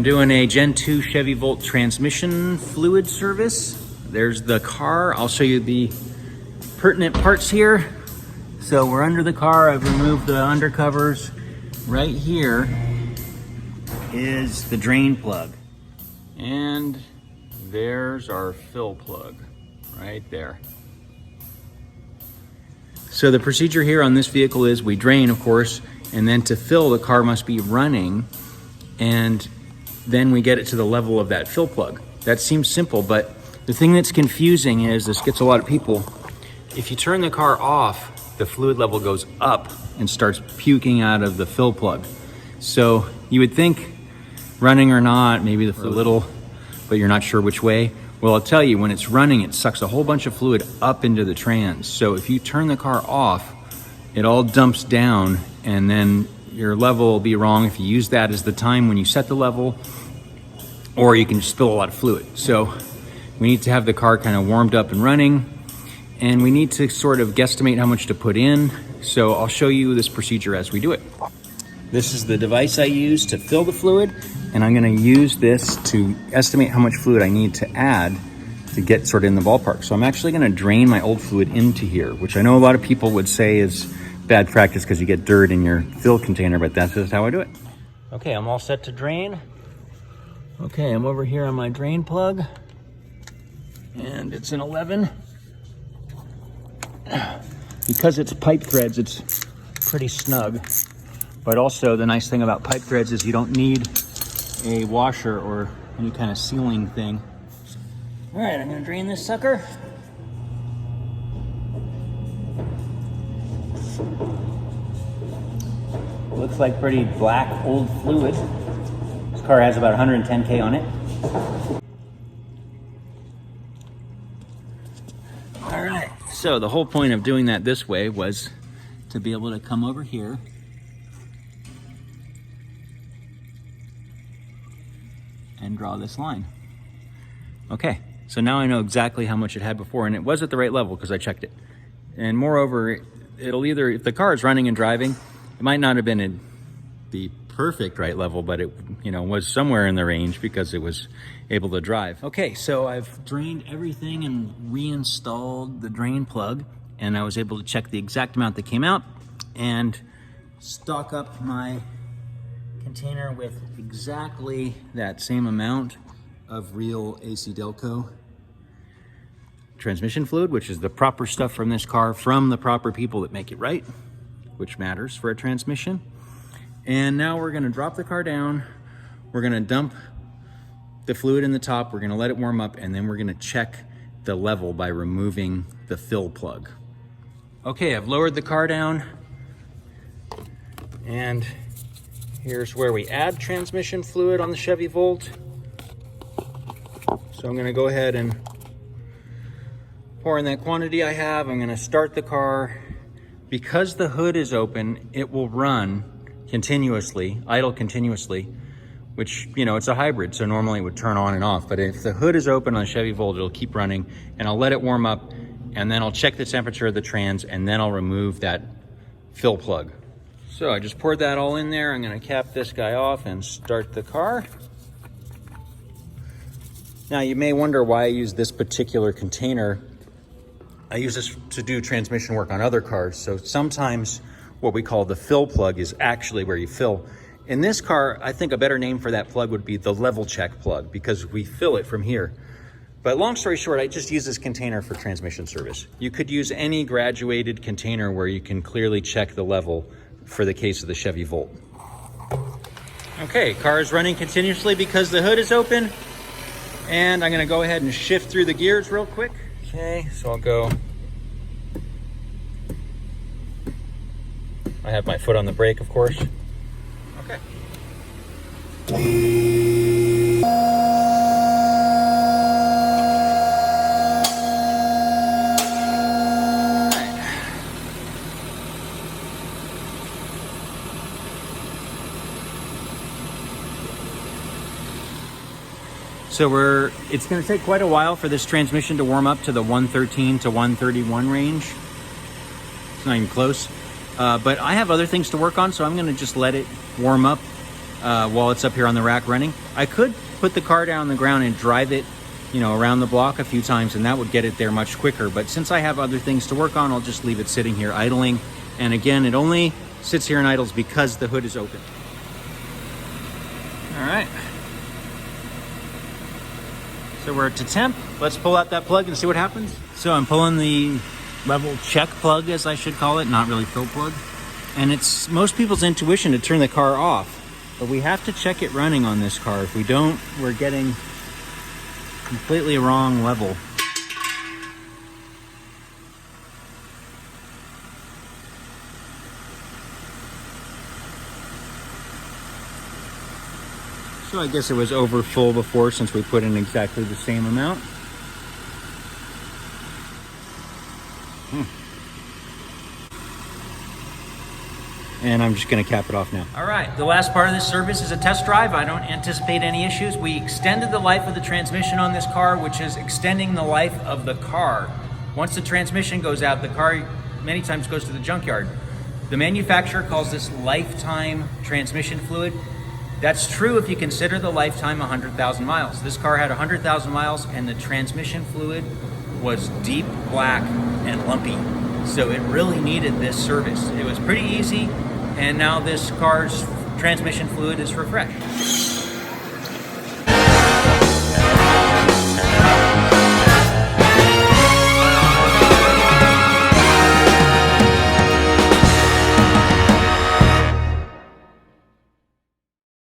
doing a Gen 2 Chevy Volt transmission fluid service. There's the car. I'll show you the pertinent parts here. So we're under the car. I've removed the undercovers. Right here is the drain plug. And there's our fill plug right there. So the procedure here on this vehicle is we drain, of course, and then to fill, the car must be running, and then we get it to the level of that fill plug. That seems simple, but the thing that's confusing is, this gets a lot of people, if you turn the car off, the fluid level goes up and starts puking out of the fill plug. So you would think running or not, maybe the fluid a little, but you're not sure which way. Well, I'll tell you, when it's running, it sucks a whole bunch of fluid up into the trans. So if you turn the car off, it all dumps down, and then your level will be wrong if you use that as the time when you set the level, or you can spill a lot of fluid. So we need to have the car kind of warmed up and running, and we need to sort of guesstimate how much to put in. So I'll show you this procedure as we do it. This is the device I use to fill the fluid, and I'm gonna use this to estimate how much fluid I need to add to get sort of in the ballpark. So I'm actually gonna drain my old fluid into here, which I know a lot of people would say is bad practice because you get dirt in your fill container, but that's just how I do it. Okay, I'm all set to drain. Okay, I'm over here on my drain plug, and it's an 11. Because it's pipe threads, it's pretty snug. But also the nice thing about pipe threads is you don't need a washer or any kind of sealing thing. All right, I'm gonna drain this sucker. Looks like pretty black old fluid. This car has about 110K on it. All right, so the whole point of doing that this way was to be able to come over here and draw this line. Okay, so now I know exactly how much it had before, and it was at the right level because I checked it. And moreover, it'll either, if the car is running and driving, it might not have been at the perfect right level, but it, you know, was somewhere in the range because it was able to drive. Okay, so I've drained everything and reinstalled the drain plug, and I was able to check the exact amount that came out and stock up my container with exactly that same amount of real AC Delco transmission fluid, which is the proper stuff from this car, from the proper people that make it right, which matters for a transmission. And now we're gonna drop the car down, we're gonna dump the fluid in the top, we're gonna let it warm up, and then we're gonna check the level by removing the fill plug. Okay, I've lowered the car down, and here's where we add transmission fluid on the Chevy Volt. So I'm gonna go ahead and pour in that quantity I have. I'm gonna start the car. Because the hood is open, it will run continuously, idle continuously, which, you know, it's a hybrid, so normally it would turn on and off. But if the hood is open on a Chevy Volt, it'll keep running, and I'll let it warm up, and then I'll check the temperature of the trans, and then I'll remove that fill plug. So I just poured that all in there. I'm gonna cap this guy off and start the car. Now you may wonder why I use this particular container. I use this to do transmission work on other cars. So sometimes what we call the fill plug is actually where you fill. In this car, I think a better name for that plug would be the level check plug, because we fill it from here. But long story short, I just use this container for transmission service. You could use any graduated container where you can clearly check the level for the case of the Chevy Volt. Okay, car is running continuously because the hood is open. And I'm gonna go ahead and shift through the gears real quick. Okay, so I'll go. I have my foot on the brake, of course. Okay. So it's gonna take quite a while for this transmission to warm up to the 113 to 131 range. It's not even close. But I have other things to work on, so I'm gonna just let it warm up while it's up here on the rack running. I could put the car down on the ground and drive it, you know, around the block a few times, and that would get it there much quicker. But since I have other things to work on, I'll just leave it sitting here idling. And again, it only sits here and idles because the hood is open. All right. So we're to temp. Let's pull out that plug and see what happens. So I'm pulling the level check plug, as I should call it, not really fill plug. And it's most people's intuition to turn the car off, but we have to check it running on this car. If we don't, we're getting completely wrong level. So I guess it was over full before, since we put in exactly the same amount. And I'm just gonna cap it off now. All right, the last part of this service is a test drive. I don't anticipate any issues. We extended the life of the transmission on this car, which is extending the life of the car. Once the transmission goes out, the car many times goes to the junkyard. The manufacturer calls this lifetime transmission fluid. That's true if you consider the lifetime 100,000 miles. This car had 100,000 miles and the transmission fluid was deep black and lumpy. So it really needed this service. It was pretty easy, and now this car's transmission fluid is refreshed.